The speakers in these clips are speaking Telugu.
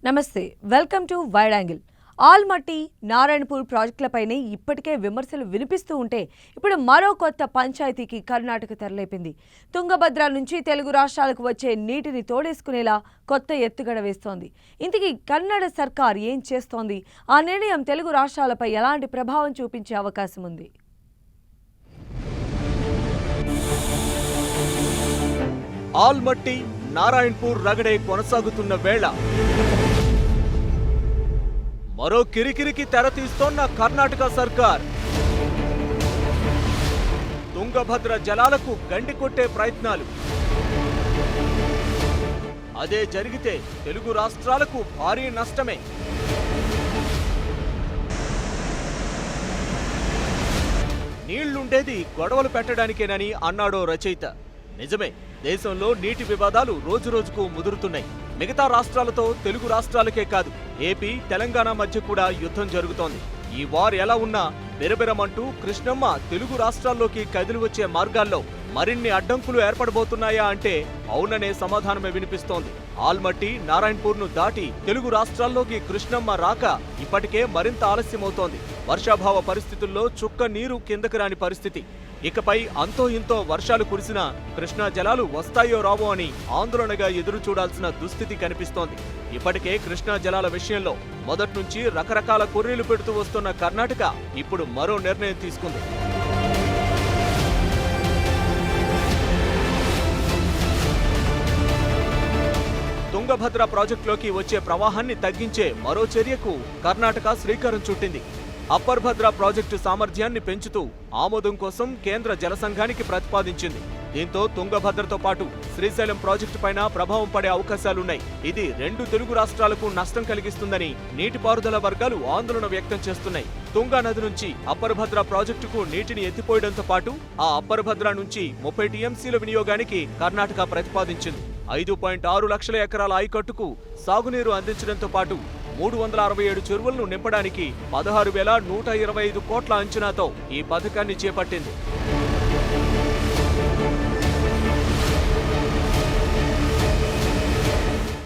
నమస్తే welcome to wide angle Almatti Narayanpur ప్రాజెక్టులపైనే ఇప్పటికే విమర్శలు వినిపిస్తూ ఉంటే ఇప్పుడు మరో కొత్త పంచాయతీకి కర్ణాటక తెరలేపింది. తుంగభద్ర నుంచి తెలుగు రాష్ట్రాలకు వచ్చే నీటిని తోడేసుకునేలా కొత్త ఎత్తుగడ వేస్తోంది. ఇంతకీ కర్ణాటక సర్కార్ ఏం చేస్తోంది? ఆ నిర్ణయం తెలుగు రాష్ట్రాలపై ఎలాంటి ప్రభావం చూపించే అవకాశం ఉంది? ఆల్మట్టి నారాయణపూర్ రగడే కొనసాగుతున్న వేళ మరో కిరికిరికి తెరతీస్తోన్న కర్ణాటక సర్కార్ తుంగభద్ర జలాలకు గండి కొట్టే ప్రయత్నాలు. అదే జరిగితే తెలుగు రాష్ట్రాలకు భారీ నష్టమే. నీళ్లుండేది గొడవలు పెట్టడానికేనని అన్నాడో రచయిత. నిజమే, దేశంలో నీటి వివాదాలు రోజురోజుకు ముదురుతున్నాయి. మిగతా రాష్ట్రాలతో తెలుగు రాష్ట్రాలకే కాదు, ఏపీ తెలంగాణ మధ్య కూడా యుద్ధం జరుగుతోంది. ఈ వార్ ఎలా ఉన్నా బెరబెరమంటూ కృష్ణమ్మ తెలుగు రాష్ట్రాల్లోకి కదిలి వచ్చే మార్గాల్లో మరిన్ని అడ్డంకులు ఏర్పడబోతున్నాయా అంటే అవుననే సమాధానమే వినిపిస్తోంది. ఆల్మట్టి నారాయణపూర్ను దాటి తెలుగు రాష్ట్రాల్లోకి కృష్ణమ్మ రాక ఇప్పటికే మరింత ఆలస్యమవుతోంది. వర్షాభావ పరిస్థితుల్లో చుక్క నీరు కిందకు రాని పరిస్థితి. ఇకపై అంతో ఇంతో వర్షాలు కురిసినా కృష్ణా జలాలు వస్తాయో రావో అని ఆందోళనగా ఎదురు చూడాల్సిన దుస్థితి కనిపిస్తోంది. ఇప్పటికే కృష్ణా జలాల విషయంలో మొదట్నుంచి రకరకాల కొర్రీలు పెడుతూ వస్తున్న కర్ణాటక ఇప్పుడు మరో నిర్ణయం తీసుకుంది. తుంగభద్ర ప్రాజెక్టులోకి వచ్చే ప్రవాహాన్ని తగ్గించే మరో చర్యకు కర్ణాటక శ్రీకారం చుట్టింది. అప్పర్ భద్ర ప్రాజెక్టు సామర్థ్యాన్ని పెంచుతూ ఆమోదం కోసం కేంద్ర జలసంఘానికి ప్రతిపాదించింది. దీంతో తుంగభద్రతో పాటు శ్రీశైలం ప్రాజెక్టు పైన ప్రభావం పడే అవకాశాలున్నాయి. ఇది రెండు తెలుగు రాష్ట్రాలకు నష్టం కలిగిస్తుందని నీటిపారుదల వర్గాలు ఆందోళన వ్యక్తం చేస్తున్నాయి. తుంగా నది నుంచి అప్పర్ భద్ర ప్రాజెక్టుకు నీటిని ఎత్తిపోయడంతో పాటు ఆ అప్పర్ భద్ర నుంచి 30 టీఎంసీల వినియోగానికి కర్ణాటక ప్రతిపాదించింది. 5.6 లక్షల ఎకరాల ఆయకట్టుకు సాగునీరు అందించడంతో పాటు 367 చెరువులను నింపడానికి 16,125 కోట్ల అంచనాతో ఈ పథకాన్ని చేపట్టింది.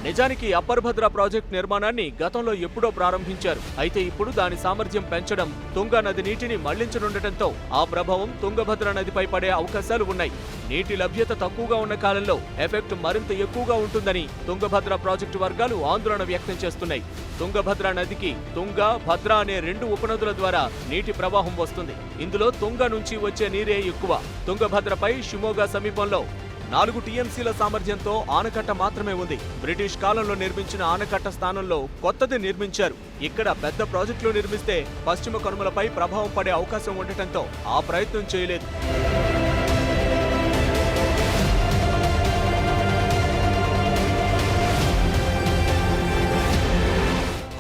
నిజానికి అప్పర్ భద్ర ప్రాజెక్టు నిర్మాణాన్ని గతంలో ఎప్పుడో ప్రారంభించారు. అయితే ఇప్పుడు దాని సామర్థ్యం పెంచడం, తుంగా నది నీటిని మళ్లించనుండటంతో ఆ ప్రభావం తుంగభద్ర నదిపై పడే అవకాశాలు ఉన్నాయి. నీటి లభ్యత తక్కువగా ఉన్న కాలంలో ఎఫెక్ట్ మరింత ఎక్కువగా ఉంటుందని తుంగభద్ర ప్రాజెక్టు వర్గాలు ఆందోళన వ్యక్తం చేస్తున్నాయి. తుంగభద్ర నదికి తుంగ, భద్ర అనే 2 ఉపనదుల ద్వారా నీటి ప్రవాహం వస్తుంది. ఇందులో తుంగ నుంచి వచ్చే నీరే ఎక్కువ. తుంగభద్రపై షిమోగా సమీపంలో 4 టీఎంసీల సామర్థ్యంతో ఆనకట్ట మాత్రమే ఉంది. బ్రిటిష్ కాలంలో నిర్మించిన ఆనకట్ట స్థానంలో కొత్తది నిర్మించారు. ఇక్కడ పెద్ద ప్రాజెక్టులు నిర్మిస్తే పశ్చిమ కనుమలపై ప్రభావం పడే అవకాశం ఉండటంతో ఆ ప్రయత్నం చేయలేదు.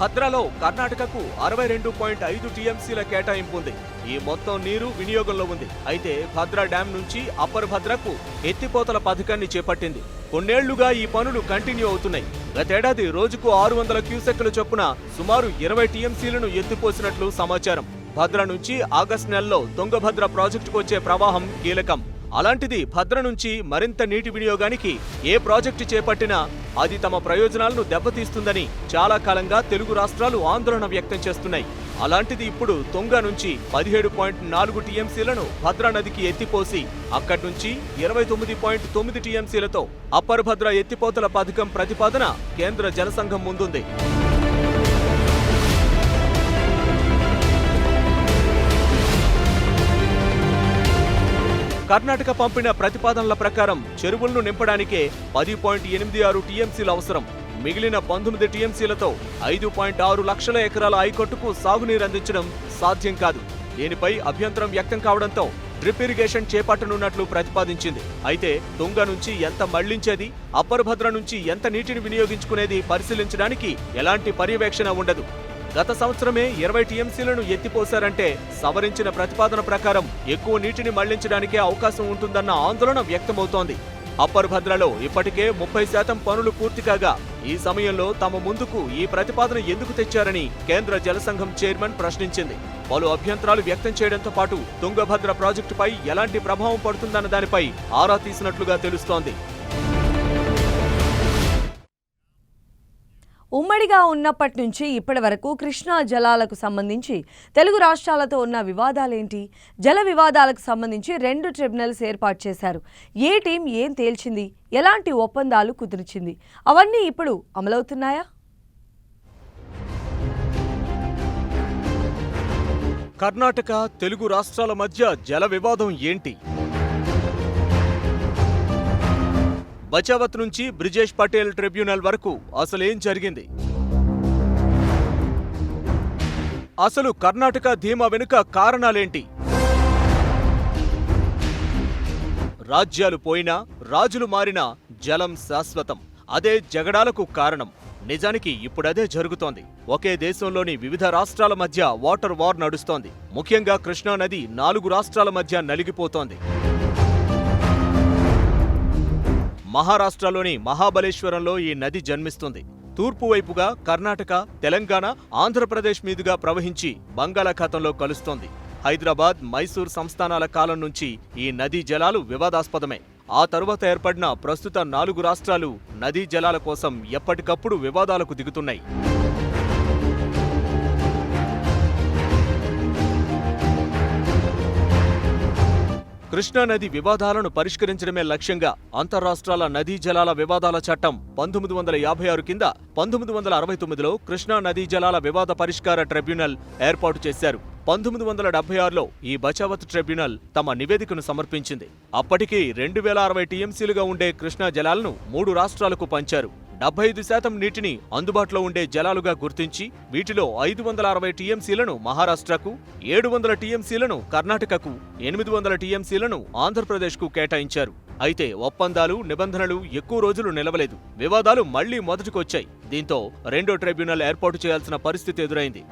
భద్రలో కర్ణాటకకు 62.5 టీఎంసీల కేటాయింపు ఉంది. ఈ మొత్తం నీరు వినియోగంలో ఉంది. అయితే భద్ర డ్యాం నుంచి అప్పర్ భద్రకు ఎత్తిపోతల పథకాన్ని చేపట్టింది. కొన్నేళ్లుగా ఈ పనులు కంటిన్యూ అవుతున్నాయి. గతేడాది రోజుకు 600 క్యూసెక్కుల చొప్పున సుమారు 20 టీఎంసీలను ఎత్తిపోసినట్లు సమాచారం. భద్ర నుంచి ఆగస్టు నెలలో తుంగభద్ర ప్రాజెక్టుకు వచ్చే ప్రవాహం కీలకం. అలాంటిది భద్ర నుంచి మరింత నీటి వినియోగానికి ఏ ప్రాజెక్టు చేపట్టినా అది తమ ప్రయోజనాలను దెబ్బతీస్తుందని చాలా కాలంగా తెలుగు రాష్ట్రాలు ఆందోళన వ్యక్తం చేస్తున్నాయి. అలాంటిది ఇప్పుడు తుంగ నుంచి 17.4 టీఎంసీలను భద్రా నదికి ఎత్తిపోసి అక్కడి నుంచి 29.9 టీఎంసీలతో అప్పర్ భద్ర ఎత్తిపోతల పథకం ప్రతిపాదన కేంద్ర జలసంఘం ముందుంది. కర్ణాటక పంపిన ప్రతిపాదనల ప్రకారం చెరువులను నింపడానికే 10.86 టీఎంసీలు అవసరం. మిగిలిన 19 టీఎంసీలతో 5.6 లక్షల ఎకరాల ఆయకట్టుకు సాగునీరు అందించడం సాధ్యం కాదు. దీనిపై అభ్యంతరం వ్యక్తం కావడంతో డ్రిప్ ఇరిగేషన్ చేపట్టనున్నట్లు ప్రతిపాదించింది. అయితే తుంగ నుంచి ఎంత మళ్లించేది, అప్పర్ భద్ర నుంచి ఎంత నీటిని వినియోగించుకునేది పరిశీలించడానికి ఎలాంటి పర్యవేక్షణ ఉండదు. గత సంవత్సరమే 20 టీఎంసీలను ఎత్తిపోశారంటే సవరించిన ప్రతిపాదన ప్రకారం ఎక్కువ నీటిని మళ్లించడానికే అవకాశం ఉంటుందన్న ఆందోళన వ్యక్తమవుతోంది. అప్పర్ భద్రలో ఇప్పటికే 30% పనులు పూర్తి కాగా ఈ సమయంలో తమ ముందుకు ఈ ప్రతిపాదన ఎందుకు తెచ్చారని కేంద్ర జలసంఘం చైర్మన్ ప్రశ్నించింది. పలు అభ్యంతరాలు వ్యక్తం చేయడంతో పాటు తుంగభద్ర ప్రాజెక్టుపై ఎలాంటి ప్రభావం పడుతుందన్న దానిపై ఆరా తీసినట్లుగా తెలుస్తోంది. ఉమ్మడిగా ఉన్నప్పటి నుంచి ఇప్పటి వరకు కృష్ణా జలాలకు సంబంధించి తెలుగు రాష్ట్రాలతో ఉన్న వివాదాలేంటి? జల వివాదాలకు సంబంధించి 2 ట్రిబ్యునల్స్ ఏర్పాటు చేశారు. ఏ టీం ఏం తేల్చింది? ఎలాంటి ఒప్పందాలు కుదిర్చింది? అవన్నీ ఇప్పుడు అమలవుతున్నాయా? కర్ణాటక, తెలుగు రాష్ట్రాల మధ్య జల వివాదం ఏంటి? బచావత్ నుంచి బ్రిజేష్ పటేల్ ట్రిబ్యునల్ వరకు అసలేం జరిగింది? అసలు కర్ణాటక ధీమా వెనుక కారణాలేంటి? రాజ్యాలు పోయినా, రాజులు మారినా జలం శాశ్వతం. అదే జగడాలకు కారణం. నిజానికి ఇప్పుడదే జరుగుతోంది. ఒకే దేశంలోని వివిధ రాష్ట్రాల మధ్య వాటర్ వార్ నడుస్తోంది. ముఖ్యంగా కృష్ణా నది 4 రాష్ట్రాల మధ్య నలిగిపోతోంది. మహారాష్ట్రలోని మహాబలేశ్వరంలో ఈ నది జన్మిస్తుంది. తూర్పు వైపుగా కర్ణాటక, తెలంగాణ, ఆంధ్రప్రదేశ్ మీదుగా ప్రవహించి బంగాళాఖాతంలో కలుస్తోంది. హైదరాబాద్, మైసూర్ సంస్థానాల కాలం నుంచి ఈ నదీ జలాలు వివాదాస్పదమే. ఆ తరువాత ఏర్పడిన ప్రస్తుత 4 రాష్ట్రాలు నదీ జలాల కోసం ఎప్పటికప్పుడు వివాదాలకు దిగుతున్నాయి. కృష్ణా నది వివాదాలను పరిష్కరించడమే లక్ష్యంగా అంతర్రాష్ట్రాల నదీ జలాల వివాదాల చట్టం 1956 కింద 1969లో కృష్ణా నదీ జలాల వివాద పరిష్కార ట్రిబ్యునల్ ఏర్పాటు చేశారు. 1976లో ఈ బచావత్ ట్రిబ్యునల్ తమ నివేదికను సమర్పించింది. అప్పటికి 2060 టీఎంసీలుగా ఉండే కృష్ణా జలాలను 3 రాష్ట్రాలకు పంచారు. 75% నీటిని అందుబాటులో ఉండే జలాలుగా గుర్తించి వీటిలో 560 టీఎంసీలను మహారాష్ట్రకు, 700 టీఎంసీలను కర్ణాటకకు, 800 టీఎంసీలను ఆంధ్రప్రదేశ్కు కేటాయించారు. అయితే ఒప్పందాలు, నిబంధనలు ఎక్కువ రోజులు నిలవలేదు. వివాదాలు మళ్లీ మొదటికొచ్చాయి. దీంతో 2వ ట్రిబ్యునల్ ఏర్పాటు చేయాల్సిన పరిస్థితి ఎదురైంది.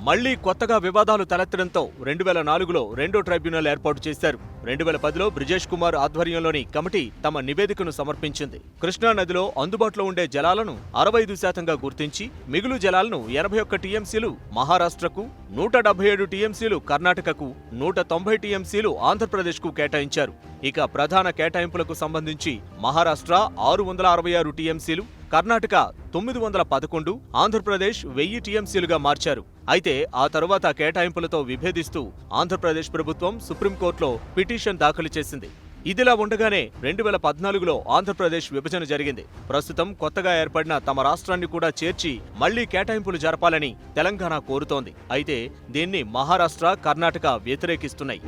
మళ్లీ కొత్తగా వివాదాలు తలెత్తడంతో 2004లో 2వ ట్రైబ్యునల్ ఏర్పాటు చేశారు. 2010లో బ్రిజేష్ కుమార్ ఆధ్వర్యంలోని కమిటీ తమ నివేదికను సమర్పించింది. కృష్ణా నదిలో అందుబాటులో ఉండే జలాలను 65%గా గుర్తించి మిగులు జలాలను 81 టీఎంసీలు మహారాష్ట్రకు, 177 టీఎంసీలు కర్ణాటకకు, 190 టీఎంసీలు ఆంధ్రప్రదేశ్కు కేటాయించారు. ఇక ప్రధాన కేటాయింపులకు సంబంధించి మహారాష్ట్ర 666 టీఎంసీలు, కర్ణాటక 911, ఆంధ్రప్రదేశ్ 1000 టీఎంసీలుగా మార్చారు. అయితే ఆ తరువాత కేటాయింపులతో విభేదిస్తూ ఆంధ్రప్రదేశ్ ప్రభుత్వం సుప్రీంకోర్టులో పిటిషన్ దాఖలు చేసింది. ఇదిలా ఉండగానే 2014లో ఆంధ్రప్రదేశ్ విభజన జరిగింది. ప్రస్తుతం కొత్తగా ఏర్పడిన తమ రాష్ట్రాన్ని కూడా చేర్చి మళ్లీ కేటాయింపులు జరపాలని తెలంగాణ కోరుతోంది. అయితే దీన్ని మహారాష్ట్ర, కర్ణాటక వ్యతిరేకిస్తున్నాయి.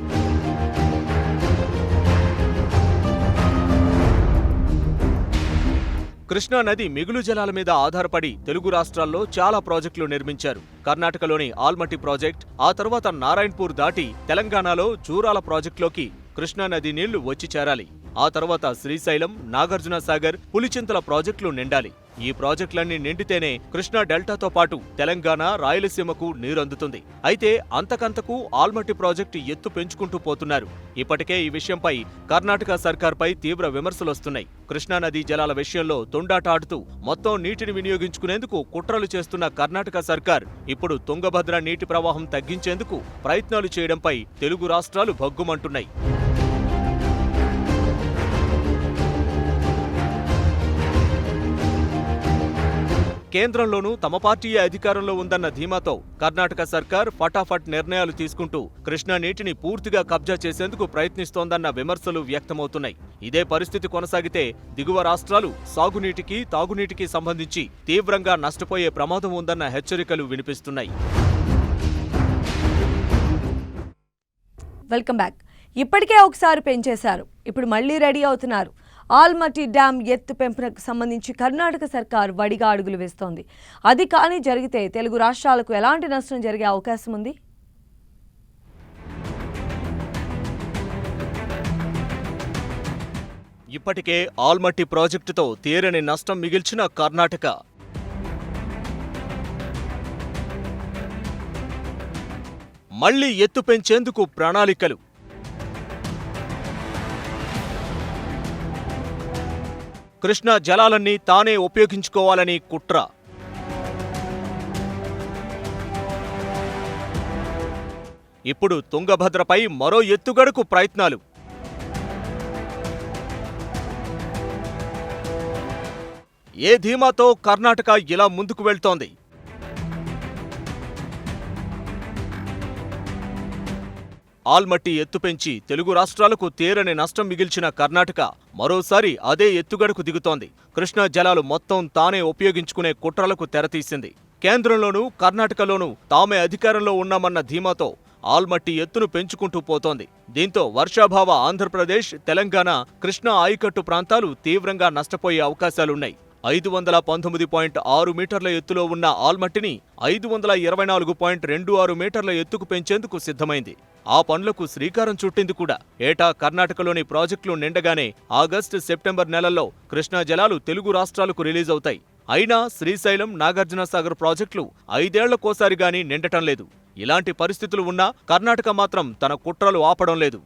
కృష్ణా నది మిగులు జలాల మీద ఆధారపడి తెలుగు రాష్ట్రాల్లో చాలా ప్రాజెక్టులు నిర్మించారు. కర్ణాటకలోని ఆల్మట్టి ప్రాజెక్ట్, ఆ తర్వాత నారాయణపూర్ దాటి తెలంగాణలో జూరాల ప్రాజెక్టులోకి కృష్ణా నది నీళ్లు వచ్చి చేరాలి. ఆ తర్వాత శ్రీశైలం, నాగార్జున సాగర్, పులిచింతల ప్రాజెక్టులు నిండాలి. ఈ ప్రాజెక్టులన్నీ నిండితేనే కృష్ణా డెల్టాతో పాటు తెలంగాణ, రాయలసీమకు నీరందుతుంది. అయితే అంతకంతకు ఆల్మట్టి ప్రాజెక్టు ఎత్తు పెంచుకుంటూ పోతున్నారు. ఇప్పటికే ఈ విషయంపై కర్ణాటక సర్కార్పై తీవ్ర విమర్శలొస్తున్నాయి. కృష్ణా నదీ జలాల విషయంలో తొండాట ఆడుతూ మొత్తం నీటిని వినియోగించుకునేందుకు కుట్రలు చేస్తున్న కర్ణాటక సర్కార్ ఇప్పుడు తుంగభద్ర నీటి ప్రవాహం తగ్గించేందుకు ప్రయత్నాలు చేయడంపై తెలుగు రాష్ట్రాలు భగ్గుమంటున్నాయి. కేంద్రంలోనూ తమ పార్టీయే అధికారంలో ఉందన్న ధీమాతో కర్ణాటక సర్కార్ ఫటాఫట్ నిర్ణయాలు తీసుకుంటూ కృష్ణా నీటిని పూర్తిగా కబ్జా చేసేందుకు ప్రయత్నిస్తోందన్న విమర్శలు వ్యక్తమవుతున్నాయి. ఇదే పరిస్థితి కొనసాగితే దిగువ రాష్ట్రాలు సాగునీటికి, తాగునీటికి సంబంధించి తీవ్రంగా నష్టపోయే ప్రమాదం ఉందన్న హెచ్చరికలు వినిపిస్తున్నాయి. Welcome back. ఇప్పటికే ఒకసారి పెంచేశారు, ఇప్పుడు మళ్లీ రెడీ అవుతున్నారు. ఆల్మట్టి డ్యాం ఎత్తు పెంపునకు సంబంధించి కర్ణాటక సర్కార్ వడిగా అడుగులు వేస్తోంది. అది కానీ జరిగితే తెలుగు రాష్ట్రాలకు ఎలాంటి నష్టం జరిగే అవకాశం ఉంది? ఇప్పటికే ఆల్మట్టి ప్రాజెక్టుతో తీరని నష్టం మిగిల్చిన కర్ణాటక మళ్లీ ఎత్తు పెంచేందుకు ప్రణాళికలు. కృష్ణా జలాలన్నీ తానే ఉపయోగించుకోవాలని కుట్ర. ఇప్పుడు తుంగభద్రపై మరో ఎత్తుగడకు ప్రయత్నాలు. ఏ ధీమాతో కర్ణాటక ఇలా ముందుకు వెళ్తోంది? ఆల్మట్టి ఎత్తు పెంచి తెలుగు రాష్ట్రాలకు తీరని నష్టం మిగిల్చిన కర్ణాటక మరోసారి అదే ఎత్తుగడకు దిగుతోంది. కృష్ణా జలాలు మొత్తం తానే ఉపయోగించుకునే కుట్రలకు తెరతీసింది. కేంద్రంలోనూ కర్ణాటకలోనూ తామే అధికారంలో ఉన్నామన్న ధీమాతో ఆల్మట్టి ఎత్తును పెంచుకుంటూ పోతోంది. దీంతో వర్షాభావ ఆంధ్రప్రదేశ్, తెలంగాణ కృష్ణా ఆయకట్టు ప్రాంతాలు తీవ్రంగా నష్టపోయే అవకాశాలున్నాయి. 519.6 మీటర్ల ఎత్తులో ఉన్న ఆల్మట్టిని 524.26 మీటర్ల ఎత్తుకు పెంచేందుకు సిద్ధమైంది. ఆ పనులకు శ్రీకారం చుట్టింది కూడా. ఏటా కర్ణాటకలోని ప్రాజెక్టులు నిండగానే ఆగస్టు, సెప్టెంబర్ నెలల్లో కృష్ణా జలాలు తెలుగు రాష్ట్రాలకు రిలీజ్ అవుతాయి. అయినా శ్రీశైలం, నాగార్జునసాగర్ ప్రాజెక్టులు 5 ఏళ్లకోసారిగానీ నిండటం లేదు. ఇలాంటి పరిస్థితులు ఉన్నా కర్ణాటక మాత్రం తన కుట్రలు ఆపడం లేదు.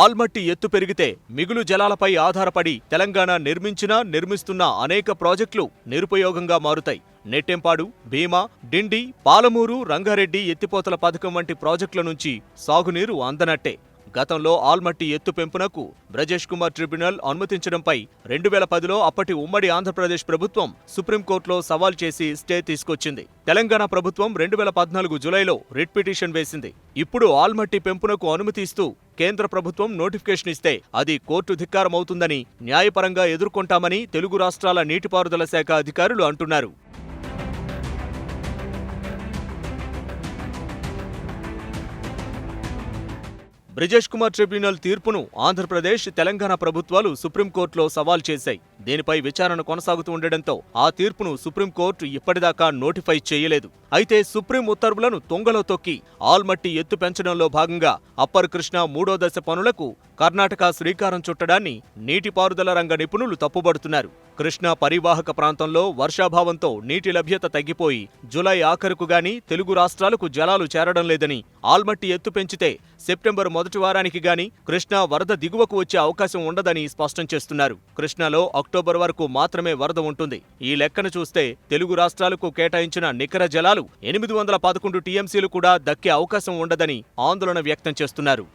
ఆల్మట్టి ఎత్తు పెరిగితే మిగులు జలాలపై ఆధారపడి తెలంగాణ నిర్మిస్తున్న అనేక ప్రాజెక్టులు నిరుపయోగంగా మారుతాయి. నెట్టెంపాడు, భీమా, డిండి, పాలమూరు, రంగారెడ్డి ఎత్తిపోతల పథకం వంటి ప్రాజెక్టుల నుంచి సాగునీరు అందనట్టే. గతంలో ఆల్మట్టి ఎత్తు పెంపునకు బ్రజేష్ కుమార్ ట్రిబ్యునల్ అనుమతించడంపై 2010లో అప్పటి ఉమ్మడి ఆంధ్రప్రదేశ్ ప్రభుత్వం సుప్రీంకోర్టులో సవాల్ చేసి స్టే తీసుకొచ్చింది. తెలంగాణ ప్రభుత్వం 2014 జులైలో రిట్ పిటిషన్ వేసింది. ఇప్పుడు ఆల్మట్టి పెంపునకు అనుమతి ఇస్తూ కేంద్ర ప్రభుత్వం నోటిఫికేషన్ ఇస్తే అది కోర్టు ధిక్కారమవుతుందని, న్యాయపరంగా ఎదుర్కొంటామని తెలుగు రాష్ట్రాల నీటిపారుదల శాఖ అధికారులు అంటున్నారు. బ్రిజేష్ కుమార్ ట్రిబ్యునల్ తీర్పును ఆంధ్రప్రదేశ్, తెలంగాణ ప్రభుత్వాలు సుప్రీంకోర్టులో సవాల్ చేశాయి. దీనిపై విచారణ కొనసాగుతూ ఉండడంతో ఆ తీర్పును సుప్రీంకోర్టు ఇప్పటిదాకా నోటిఫై చేయలేదు. అయితే సుప్రీం ఉత్తర్వులను తొంగలో తొక్కి ఆల్మట్టి ఎత్తు పెంచడంలో భాగంగా అప్పర్ కృష్ణా 3వ దశ పనులకు కర్ణాటక శ్రీకారం చుట్టడాన్ని నీటిపారుదల రంగ నిపుణులు తప్పుబడుతున్నారు. కృష్ణా పరివాహక ప్రాంతంలో వర్షాభావంతో నీటి లభ్యత తగ్గిపోయి జులై ఆఖరుకు గాని తెలుగు రాష్ట్రాలకు జలాలు చేరడం లేదని, ఆల్మట్టి ఎత్తు పెంచితే సెప్టెంబర్ మొదటి వారానికి గాని కృష్ణా వరద దిగువకు వచ్చే అవకాశం ఉండదని స్పష్టం చేస్తున్నారు. కృష్ణాలో అక్టోబర్ వరకు మాత్రమే వరద ఉంటుంది. ఈ లెక్కను చూస్తే తెలుగు రాష్ట్రాలకు కేటాయించిన నికర జలాలు 811 టీఎంసీలు కూడా దక్కే అవకాశం ఉండదని ఆందోళన వ్యక్తం చేస్తున్నారు.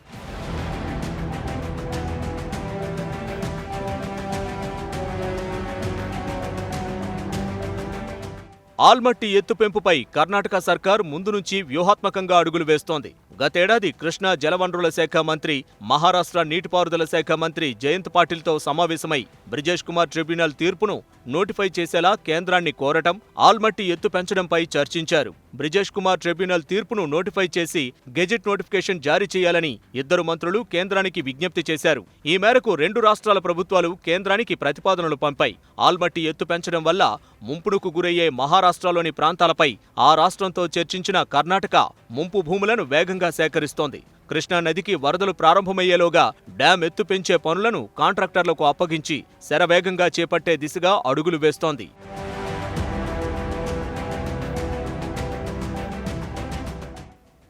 ఆల్మట్టి ఎత్తు పెంపుపై కర్ణాటక సర్కార్ ముందు నుంచి వ్యూహాత్మకంగా అడుగులు వేస్తోంది. గతేడాది కృష్ణా జలవనరుల శాఖ మంత్రి, మహారాష్ట్ర నీటిపారుదల శాఖ మంత్రి జయంత్ పాటిల్తో సమావేశమై బ్రిజేష్ కుమార్ ట్రిబ్యునల్ తీర్పును నోటిఫై చేసేలా కేంద్రాన్ని కోరటం, ఆల్మట్టి ఎత్తు పెంచడంపై చర్చించారు. బ్రిజేష్ కుమార్ ట్రిబ్యునల్ తీర్పును నోటిఫై చేసి గెజిట్ నోటిఫికేషన్ జారీ చేయాలని ఇద్దరు మంత్రులు కేంద్రానికి విజ్ఞప్తి చేశారు. ఈ మేరకు 2 రాష్ట్రాల ప్రభుత్వాలు కేంద్రానికి ప్రతిపాదనలు పంపాయి. ఆల్మట్టి ఎత్తు పెంచడం వల్ల ముంపునకు గురయ్యే మహారాష్ట్రలోని ప్రాంతాలపై ఆ రాష్ట్రంతో చర్చించిన కర్ణాటక ముంపు భూములను వేగంగా సేకరిస్తోంది. కృష్ణా నదికి వరదలు ప్రారంభమయ్యేలోగా డ్యాం ఎత్తు పెంచే పనులను కాంట్రాక్టర్లకు అప్పగించి శరవేగంగా చేపట్టే దిశగా అడుగులు వేస్తోంది.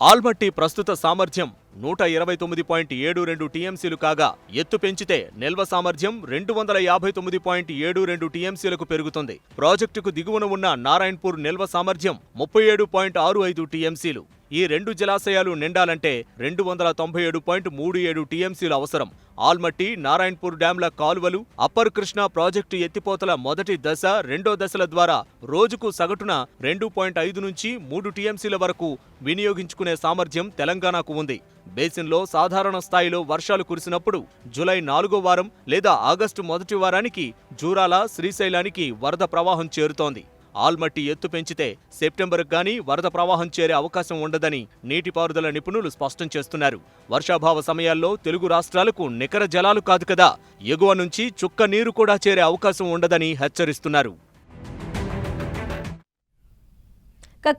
ఆల్మట్టి ప్రస్తుత సామర్థ్యం 129.72 టీఎంసీలు కాగా ఎత్తు పెంచితే నిల్వ సామర్థ్యం 259.72 టీఎంసీలకు పెరుగుతుంది. ప్రాజెక్టుకు దిగువన ఉన్న నారాయణపూర్ నిల్వ సామర్థ్యం 37.65 టీఎంసీలు. ఈ 2 జలాశయాలు నిండాలంటే 297.37 టీఎంసీలు అవసరం. ఆల్మట్టి, నారాయణపూర్ డ్యాంల కాలువలు, అప్పర్ కృష్ణా ప్రాజెక్టు ఎత్తిపోతల మొదటి దశ, 2వ దశల ద్వారా రోజుకు సగటున 2.5 నుంచి 3 టీఎంసీల వరకు వినియోగించుకునే సామర్థ్యం తెలంగాణకు ఉంది. బేసిన్లో సాధారణ స్థాయిలో వర్షాలు కురిసినప్పుడు జులై 4వ వారం లేదా ఆగస్టు మొదటి వారానికి జూరాల, శ్రీశైలానికి వరద ప్రవాహం చేరుతోంది. ఆల్మట్టి ఎత్తు పెంచితే సెప్టెంబర్కు గానీ వరద ప్రవాహం చేరే అవకాశం ఉండదని నీటిపారుదల నిపుణులు స్పష్టం చేస్తున్నారు. వర్షాభావ సమయాల్లో తెలుగు రాష్ట్రాలకు నికర జలాలు కాదు కదా, ఎగువ నుంచి చుక్క నీరు కూడా చేరే అవకాశం ఉండదని హెచ్చరిస్తున్నారు.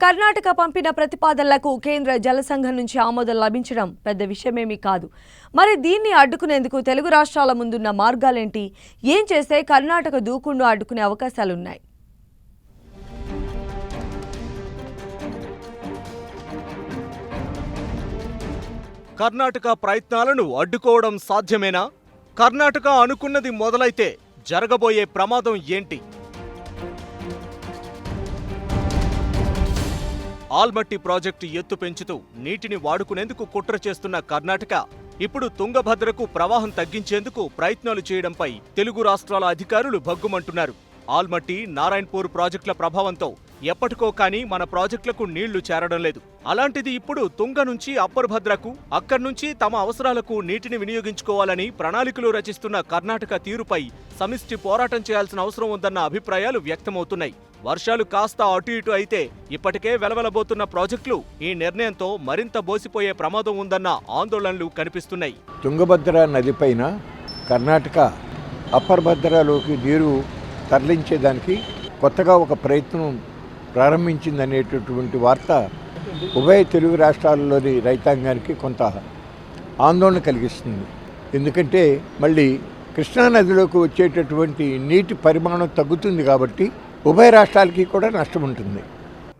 కర్ణాటక పంపిన ప్రతిపాదనలకు కేంద్ర జలసంఘం నుంచి ఆమోదం లభించడం పెద్ద విషయమేమీ కాదు. మరి దీన్ని అడ్డుకునేందుకు తెలుగు రాష్ట్రాల ముందున్న మార్గాలేంటి? ఏం చేస్తే కర్ణాటక దూకుడును అడ్డుకునే అవకాశాలున్నాయి? కర్ణాటక ప్రయత్నాలను అడ్డుకోవడం సాధ్యమేనా? కర్ణాటక అనుకున్నది మొదలైతే జరగబోయే ప్రమాదం ఏంటి? ఆల్మట్టి ప్రాజెక్టు ఎత్తు పెంచుతూ నీటిని వాడుకునేందుకు కుట్ర చేస్తున్న కర్ణాటక ఇప్పుడు తుంగభద్రకు ప్రవాహం తగ్గించేందుకు ప్రయత్నాలు చేయడంపై తెలుగు రాష్ట్రాల అధికారులు భగ్గుమంటున్నారు. ఆల్మట్టి, నారాయణపూర్ ప్రాజెక్టుల ప్రభావంతో ఎప్పటికో కానీ మన ప్రాజెక్టులకు నీళ్లు చేరడం లేదు. అలాంటిది ఇప్పుడు తుంగ నుంచి అప్పర్ భద్రకు, అక్కడి నుంచి తమ అవసరాలకు నీటిని వినియోగించుకోవాలని ప్రణాళికలు రచిస్తున్న కర్ణాటక తీరుపై సమిష్టి పోరాటం చేయాల్సిన అవసరం ఉందన్న అభిప్రాయాలు వ్యక్తమవుతున్నాయి. వర్షాలు కాస్త అటు ఇటు అయితే ఇప్పటికే వెలవెలబోతున్న ప్రాజెక్టులు ఈ నిర్ణయంతో మరింత బోసిపోయే ప్రమాదం ఉందన్న ఆందోళనలు కనిపిస్తున్నాయి. తుంగభద్ర నదిపైన కర్ణాటక అప్పర్ భద్రలోకి నీరు తరలించేదానికి కొత్తగా ఒక ప్రయత్నం ప్రారంభించిందనేటటువంటి వార్త ఉభయ తెలుగు రాష్ట్రాల్లోని రైతాంగానికి కొంత ఆందోళన కలిగిస్తుంది. ఎందుకంటే మళ్ళీ కృష్ణానదిలోకి వచ్చేటటువంటి నీటి పరిమాణం తగ్గుతుంది కాబట్టి ఉభయ రాష్ట్రాలకి కూడా నష్టం ఉంటుంది.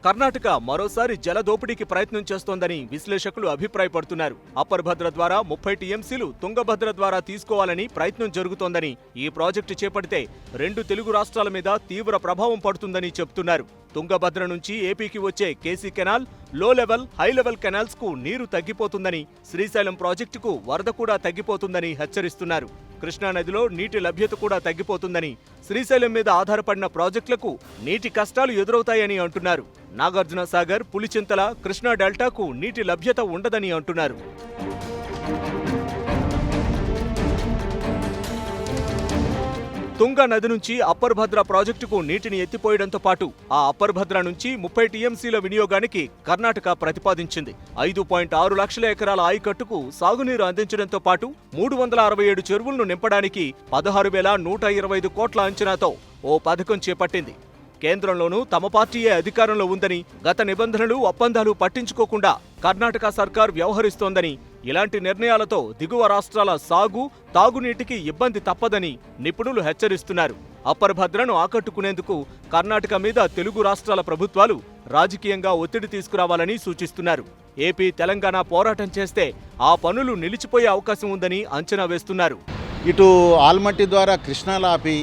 కర్ణాటక మరోసారి జలదోపిడీకి ప్రయత్నం చేస్తోందని విశ్లేషకులు అభిప్రాయపడుతున్నారు. అప్పర్ భద్ర ద్వారా 30 టీఎంసీలు తుంగభద్ర ద్వారా తీసుకోవాలని ప్రయత్నం జరుగుతోందని, ఈ ప్రాజెక్టు చేపడితే 2 తెలుగు రాష్ట్రాల మీద తీవ్ర ప్రభావం పడుతుందని చెబుతున్నారు. తుంగభద్ర నుంచి ఏపీకి వచ్చే కేసీ కెనాల్, లో లెవెల్, హై లెవెల్ కెనాల్స్ కు నీరు తగ్గిపోతుందని, శ్రీశైలం ప్రాజెక్టుకు వరద కూడా తగ్గిపోతుందని హెచ్చరిస్తున్నారు. కృష్ణానదిలో నీటి లభ్యత కూడా తగ్గిపోతుందని, శ్రీశైలం మీద ఆధారపడిన ప్రాజెక్టులకు నీటి కష్టాలు ఎదురవుతాయని అంటున్నారు. నాగార్జున సాగర్, పులిచింతల, కృష్ణా డెల్టాకు నీటి లభ్యత ఉండదని అంటున్నారు. తుంగ నది నుంచి అప్పర్ భద్ర ప్రాజెక్టుకు నీటిని ఎత్తిపోయడంతో పాటు ఆ అప్పర్ భద్ర నుంచి 30 టీఎంసీల వినియోగానికి కర్ణాటక ప్రతిపాదించింది. 5.6 లక్షల ఎకరాల ఆయకట్టుకు సాగునీరు అందించడంతో పాటు 367 చెరువులను నింపడానికి 16,125 కోట్ల అంచనాతో ఓ పథకం చేపట్టింది. కేంద్రంలోనూ తమ పార్టీయే అధికారంలో ఉందని, గత నిబంధనలు, ఒప్పందాలు పట్టించుకోకుండా కర్ణాటక సర్కార్ వ్యవహరిస్తోందని, ఇలాంటి నిర్ణయాలతో దిగువ రాష్ట్రాల సాగు, తాగునీటికి ఇబ్బంది తప్పదని నిపుణులు హెచ్చరిస్తున్నారు. అప్పర్ భద్రను ఆకట్టుకునేందుకు కర్ణాటక మీద తెలుగు రాష్ట్రాల ప్రభుత్వాలు రాజకీయంగా ఒత్తిడి తీసుకురావాలని సూచిస్తున్నారు. ఏపీ, తెలంగాణ పోరాటం చేస్తే ఆ పనులు నిలిచిపోయే అవకాశం ఉందని అంచనా వేస్తున్నారు. ఇటు ఆల్మట్టి ద్వారా కృష్ణాలో ఆపి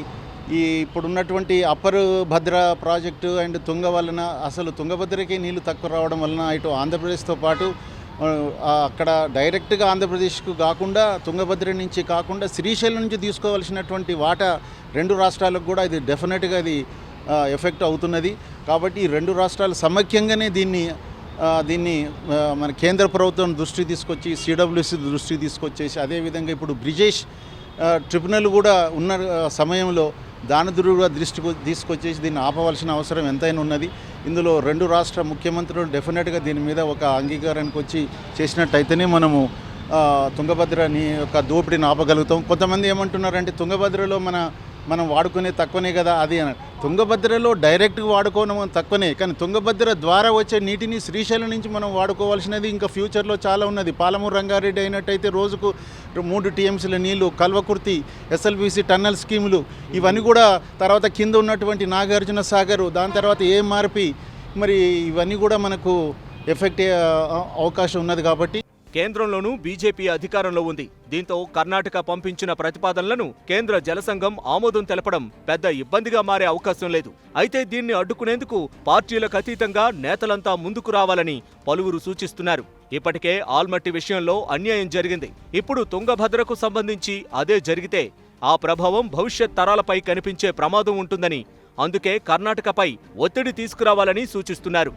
ఈ ఇప్పుడున్నటువంటి అప్పర్ భద్ర ప్రాజెక్టు అండ్ తుంగ వలన అసలు తుంగభద్రకి నీళ్లు తక్కువ రావడం వలన ఇటు ఆంధ్రప్రదేశ్తో పాటు అక్కడ డైరెక్ట్గా ఆంధ్రప్రదేశ్కు కాకుండా తుంగభద్ర నుంచి కాకుండా శ్రీశైలం నుంచి తీసుకోవాల్సినటువంటి వాటా 2 రాష్ట్రాలకు కూడా ఇది డెఫినెట్గా ఇది ఎఫెక్ట్ అవుతున్నది. కాబట్టి ఈ 2 రాష్ట్రాలు సమైక్యంగానే దీన్ని మన కేంద్ర ప్రభుత్వం దృష్టికి తీసుకొచ్చి, సిడబ్ల్యూసీ దృష్టికి తీసుకొచ్చేసి, అదేవిధంగా ఇప్పుడు బ్రిజేష్ ట్రిబ్యునల్ కూడా ఉన్న సమయంలో దాని దృష్టికి తీసుకొచ్చేసి దీన్ని ఆపవలసిన అవసరం ఎంతైనా ఉన్నది. ఇందులో 2 రాష్ట్ర ముఖ్యమంత్రులు డెఫినెట్గా దీని మీద ఒక అంగీకారానికి వచ్చి చేసినట్టయితేనే మనము తుంగభద్రని యొక్క దోపిడీని ఆపగలుగుతాం. కొంతమంది ఏమంటున్నారంటే తుంగభద్రలో మనం వాడుకునే తక్కువనే కదా అది అని. తుంగభద్రలో డైరెక్ట్గా వాడుకోవడం తక్కువనే, కానీ తుంగభద్ర ద్వారా వచ్చే నీటిని శ్రీశైలం నుంచి మనం వాడుకోవాల్సినది ఇంకా ఫ్యూచర్లో చాలా ఉన్నది. పాలమూరు రంగారెడ్డి అయినట్టయితే రోజుకు 3 టీఎంసీల నీళ్లు, కల్వకుర్తి, ఎస్ఎల్బీసీ టన్నల్ స్కీములు, ఇవన్నీ కూడా, తర్వాత కింద ఉన్నటువంటి నాగార్జున సాగర్, దాని తర్వాత ఏఎంఆర్పి, మరి ఇవన్నీ కూడా మనకు ఎఫెక్ట్ అయ్యే అవకాశం ఉన్నది. కాబట్టి కేంద్రంలోనూ బీజేపీ అధికారంలో ఉంది. దీంతో కర్ణాటక పంపించిన ప్రతిపాదనలను కేంద్ర జలసంఘం ఆమోదం తెలపడం పెద్ద ఇబ్బందిగా మారే అవకాశం లేదు. అయితే దీన్ని అడ్డుకునేందుకు పార్టీలకు అతీతంగా నేతలంతా ముందుకు రావాలని పలువురు సూచిస్తున్నారు. ఇప్పటికే ఆల్మట్టి విషయంలో అన్యాయం జరిగింది. ఇప్పుడు తుంగభద్రకు సంబంధించి అదే జరిగితే ఆ ప్రభావం భవిష్యత్ తరాలపై కనిపించే ప్రమాదం ఉంటుందని, అందుకే కర్ణాటకపై ఒత్తిడి తీసుకురావాలని సూచిస్తున్నారు.